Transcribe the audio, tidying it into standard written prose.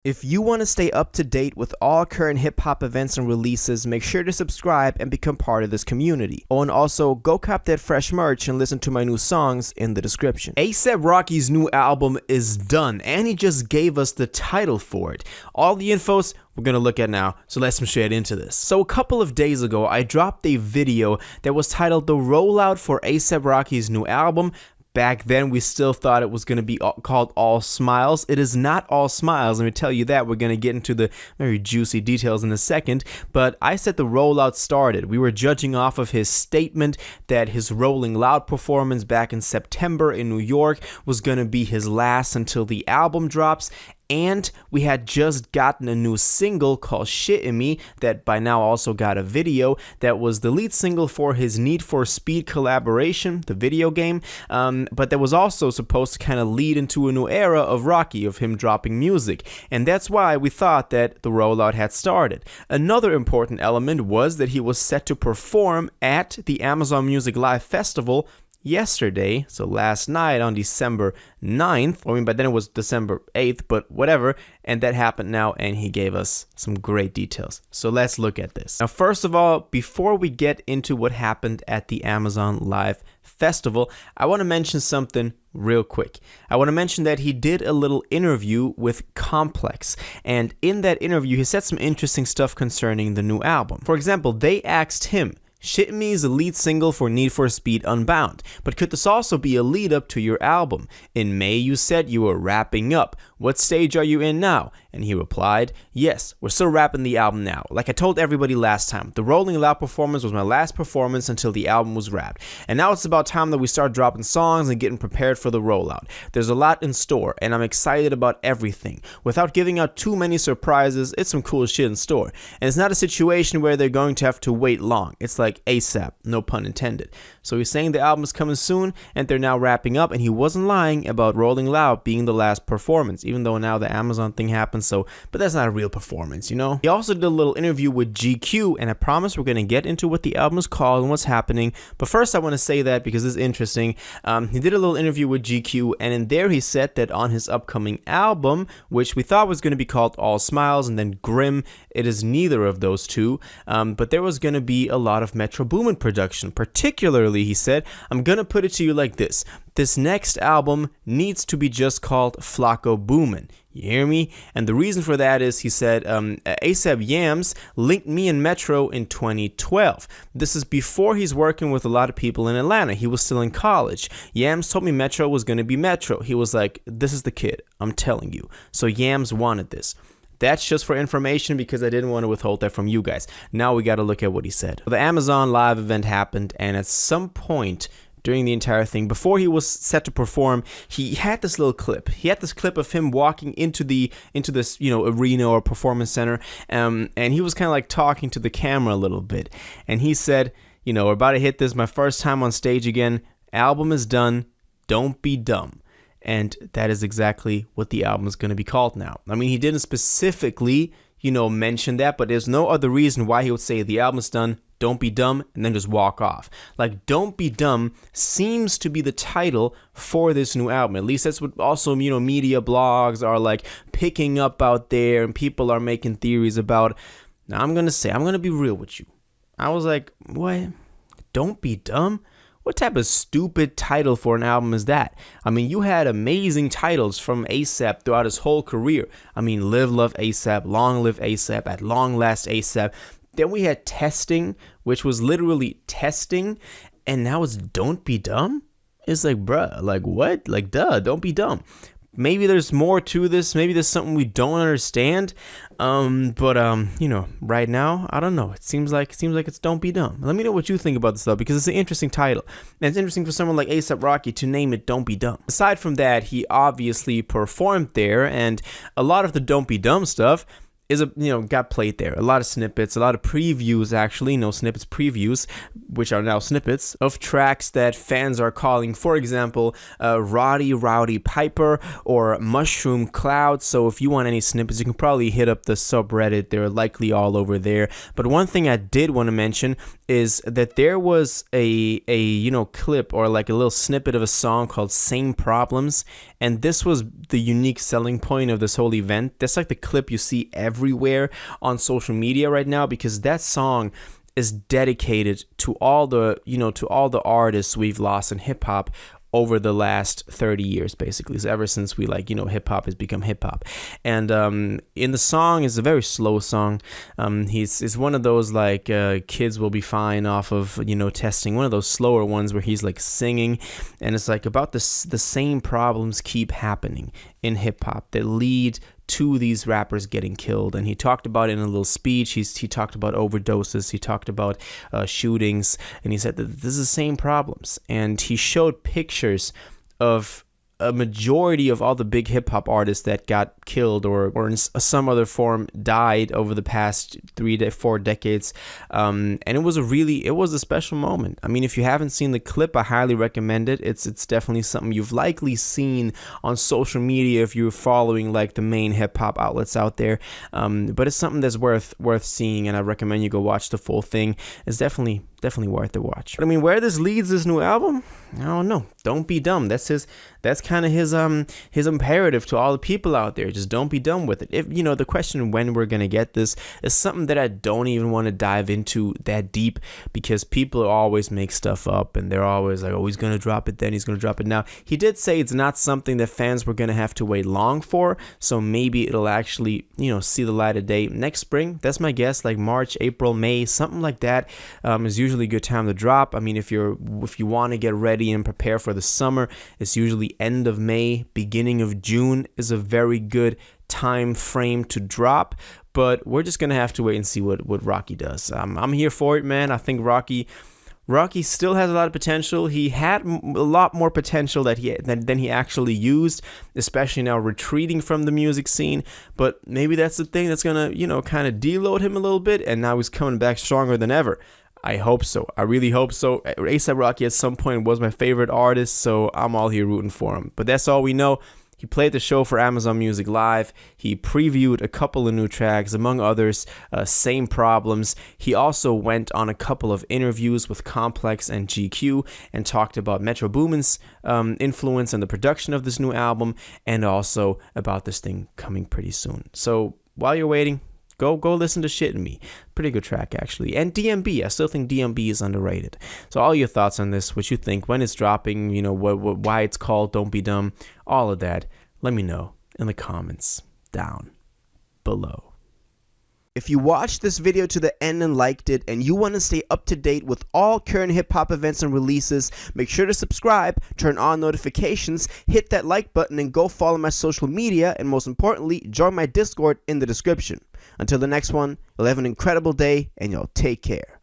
If you want to stay up to date with all current hip-hop events and releases, make sure to subscribe and become part of this community. Oh, and also, go cop that fresh merch and listen to my new songs in the description. A$AP Rocky's new album is done, and he just gave us the title for it. All the infos we're going to look at now, so let's straight into this. So a couple of days ago, I dropped a video that was titled The Rollout for A$AP Rocky's new album. Back then, we still thought it was going to be called All Smiles. It is not All Smiles, let me tell you that. We're going to get into the very juicy details in a second, but I said the rollout started. We were judging off of his statement that his Rolling Loud performance back in September in New York was going to be his last until the album drops. And we had just gotten a new single called Shit in Me that by now also got a video that was the lead single for his Need for Speed collaboration, the video game, but that was also supposed to kind of lead into a new era of Rocky, of him dropping music. And that's why we thought that the rollout had started. Another important element was that he was set to perform at the Amazon Music Live Festival yesterday, so last night on December 9th, I mean, by then it was December 8th, but whatever, and that happened now, and he gave us some great details. So let's look at this. Now, first of all, before we get into what happened at the Amazon Live Festival, I want to mention something real quick. I want to mention that he did a little interview with Complex, and in that interview, he said some interesting stuff concerning the new album. For example, they asked him, Shit in Me is the lead single for Need for Speed Unbound, but could this also be a lead up to your album? In May, you said you were wrapping up. What stage are you in now? And he replied, yes, we're still wrapping the album now. Like I told everybody last time, the Rolling Loud performance was my last performance until the album was wrapped. And now it's about time that we start dropping songs and getting prepared for the rollout. There's a lot in store, and I'm excited about everything. Without giving out too many surprises, it's some cool shit in store. And it's not a situation where they're going to have to wait long. It's like ASAP, no pun intended. So he's saying the album is coming soon, and they're now wrapping up, and he wasn't lying about Rolling Loud being the last performance, even though now the Amazon thing happened, but that's not a real performance, you know? He also did a little interview with GQ, and I promise we're going to get into what the album is called and what's happening, but first I want to say that because this is interesting. He did a little interview with GQ, and in there he said that on his upcoming album, which we thought was going to be called All Smiles and then Grim, it is neither of those two, but there was going to be a lot of Metro Boomin production. Particularly, he said, I'm going to put it to you like this. This next album needs to be just called Flacco Boomin'. You hear me? And the reason for that is, he said, A$AP Yams linked me and Metro in 2012. This is before he's working with a lot of people in Atlanta. He was still in college. Yams told me Metro was going to be Metro. He was like, this is the kid, I'm telling you. So Yams wanted this. That's just for information because I didn't want to withhold that from you guys. Now we got to look at what he said. The Amazon Live event happened, and at some point during the entire thing, before he was set to perform, he had this little clip. He had this clip of him walking into this, arena or performance center, and he was kind of like talking to the camera a little bit. And he said, we're about to hit this, my first time on stage again. Album is done. Don't be dumb. And that is exactly what the album is going to be called now. I mean, he didn't specifically, mention that, but there's no other reason why he would say the album is done, don't be dumb, and then just walk off. Like, Don't Be Dumb seems to be the title for this new album. At least that's what also, media blogs are like picking up out there, and people are making theories about. Now, I'm going to be real with you. I was like, what? Don't Be Dumb? What type of stupid title for an album is that? I mean, you had amazing titles from A$AP throughout his whole career. I mean, Live Love A$AP, Long Live A$AP, At Long Last A$AP. Then we had Testing, which was literally testing, and now it's Don't Be Dumb? It's like, bruh, like what? Like, duh, don't be dumb. Maybe there's more to this. Maybe there's something we don't understand. But right now, I don't know. It seems like it's Don't Be Dumb. Let me know what you think about this though, because it's an interesting title. And it's interesting for someone like A$AP Rocky to name it Don't Be Dumb. Aside from that, he obviously performed there, and a lot of the Don't Be Dumb stuff got played there. A lot of snippets, a lot of previews, actually, snippets, previews, which are now snippets of tracks that fans are calling, for example, Roddy Rowdy Piper or Mushroom Cloud. So if you want any snippets, you can probably hit up the subreddit. They're likely all over there. But one thing I did want to mention is that there was a clip or like a little snippet of a song called Same Problems, and this was the unique selling point of this whole event. That's like the clip you see everywhere on social media right now, because that song is dedicated to all the artists we've lost in hip hop over the last 30 years, basically. So ever since we hip hop has become hip hop. And in the song, is a very slow song. He's one of those like Kids Will Be Fine off of Testing, one of those slower ones where he's like singing, and it's like about the same problems keep happening in hip hop that lead to these rappers getting killed. And he talked about it in a little speech. He talked about overdoses, he talked about shootings, and he said that this is the same problems. And he showed pictures of a majority of all the big hip hop artists that got killed or in some other form died over the past 3 to 4 decades. And it was a special moment. I mean, if you haven't seen the clip, I highly recommend it. It's definitely something you've likely seen on social media if you're following like the main hip hop outlets out there. But it's something that's worth seeing, and I recommend you go watch the full thing. It's definitely worth the watch. But I mean, where this leads this new album, I don't know. Don't be dumb. That's kind of his imperative to all the people out there. Just don't be dumb with it. If the question when we're gonna get this is something that I don't even want to dive into that deep, because people always make stuff up and they're always like, oh, he's gonna drop it then, he's gonna drop it now. He did say it's not something that fans were gonna have to wait long for, so maybe it'll actually see the light of day next spring. That's my guess, like March, April, May, something like that is usually a good time to drop. I mean, if you want to get ready and prepare for the summer, it's usually end of May, beginning of June is a very good time frame to drop. But we're just gonna have to wait and see what Rocky does. I'm here for it, man. I think Rocky still has a lot of potential. He had a lot more potential than he actually used, especially now retreating from the music scene. But maybe that's the thing that's gonna kind of deload him a little bit, and now he's coming back stronger than ever. I hope so. I really hope so. A$AP Rocky at some point was my favorite artist, so I'm all here rooting for him. But that's all we know. He played the show for Amazon Music Live. He previewed a couple of new tracks, among others, Same Problems. He also went on a couple of interviews with Complex and GQ and talked about Metro Boomin's influence in the production of this new album, and also about this thing coming pretty soon. So while you're waiting, Go listen to Shit in Me. Pretty good track, actually. And DMB. I still think DMB is underrated. So all your thoughts on this, what you think, when it's dropping, why it's called Don't Be Dumb, all of that, let me know in the comments down below. If you watched this video to the end and liked it, and you want to stay up to date with all current hip-hop events and releases, make sure to subscribe, turn on notifications, hit that like button, and go follow my social media, and most importantly, join my Discord in the description. Until the next one, you'll have an incredible day, and y'all take care.